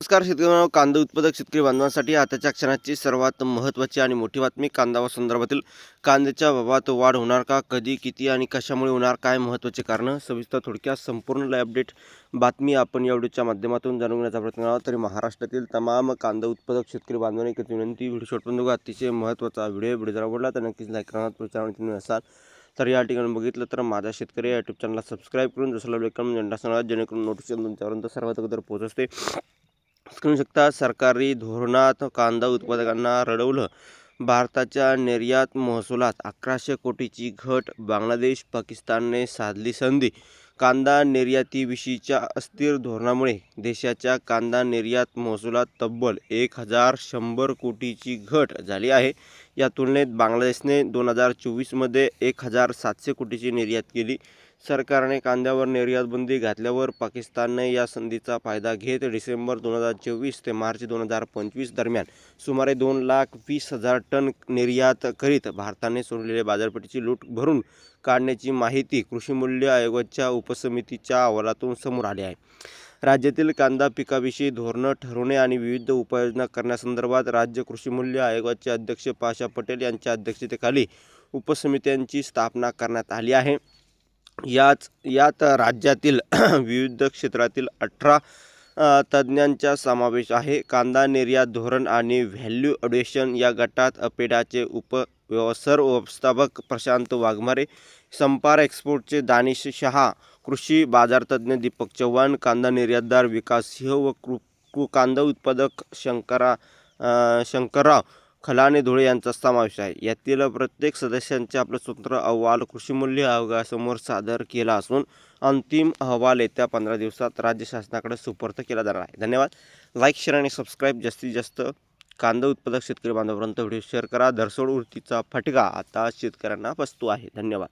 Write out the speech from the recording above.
नमस्कार शेतकरी बांधव, कांदा उत्पादक शेतकरी बांधवांसाठी आताच्या क्षणाची सर्वात महत्त्वाची आणि मोठी बातमी. कांदा संदर्भातील कांद्याच्या भावात वाढ होणार का, कधी, किती आणि कशामुळे होणार, काय महत्त्वाचे कारण, सविस्तर थोडक्यात संपूर्ण लाईव्ह अपडेट बातमी आपण या व्हिडिओच्या माध्यमातून जाणून घेण्याचा प्रयत्न करावा. तरी महाराष्ट्रातील तमाम कांदा उत्पादक शेतकरी बांधवांनी एक विनंती, व्हिडिओ शेवटपर्यंत बघा. अतिशय महत्त्वाचा व्हिडिओ जर आवडला तर नक्कीच लाईक करा. चॅनल असाल तर या ठिकाणी बघितलं तर माझा शेतकरी या यूट्यूब चॅनलला सबस्क्राईब करून दुसरा बेल घंटा सांगा, जेणेकरून नोटिफिकेशन तुमच्यापर्यंत सर्वात अगोदर पोहोचते. करू शकता. सरकारी धोरणात कांदा उत्पादकांना रडवलं. भारताच्या निर्यात महसुलात 1100 कोटीची घट. बांगलादेश पाकिस्तानने साधली संधी. कांदा निर्यातीविषयीच्या अस्थिर धोरणामुळे देशाच्या कांदा निर्यात महसुलात तब्बल 1100 कोटीची घट झाली आहे. या तुलनेत बांगलादेशने 2024मध्ये 1700 कोटीची निर्यात केली. सरकारने कांद्यावर निर्यातबंदी घातल्यावर पाकिस्तानने या संधीचा फायदा घेत डिसेंबर 2024 ते मार्च 2025 दरम्यान सुमारे 2,20,000 टन निर्यात करीत भारताने सोडलेल्या बाजारपेठेची लूट भरून काढण्याची माहिती कृषी मूल्य आयोगाच्या उपसमितीच्या अहवालातून समोर आली आहे. राज्यातील कांदा पिकाविषयी धोरणं ठरवणे आणि विविध उपाययोजना करण्यासंदर्भात राज्य कृषी मूल्य आयोगाचे अध्यक्ष पाशा पटेल यांच्या अध्यक्षतेखाली उपसमित्यांची स्थापना करण्यात आली आहे. यात राज्यातील विविध क्षेत्रातील 18 तज्ज्ञांचा समावेश आहे. कांदा निर्यात धोरण आणि व्हॅल्यू ॲडिशन या गटात अपेडाचे उपव्यवस्थापक प्रशांत वाघमारे, संपार एक्सपोर्टचे दानिश शहा, कृषी बाजारतज्ज्ञ दीपक चव्हाण, कांदा निर्यातदार विकास सिंह व कांदा उत्पादक शंकरराव खलाने धुळे यांचा समावेश आहे. यातील प्रत्येक सदस्यांचे आपला स्वतंत्र अहवाल कृषी मूल्य आयोगासमोर सादर केला असून अंतिम अहवाल येत्या 15 दिवसात राज्य शासनाकडे सुपूर्द केला जाणार आहे. धन्यवाद. लाईक, शेअर आणि सबस्क्राईब. जास्तीत जास्त कांदा उत्पादक शेतकरी बांधवांपर्यंत व्हिडिओ शेअर करा. धरसोड वृत्तीचा फटका आता शेतकऱ्यांना बसतो आहे. धन्यवाद.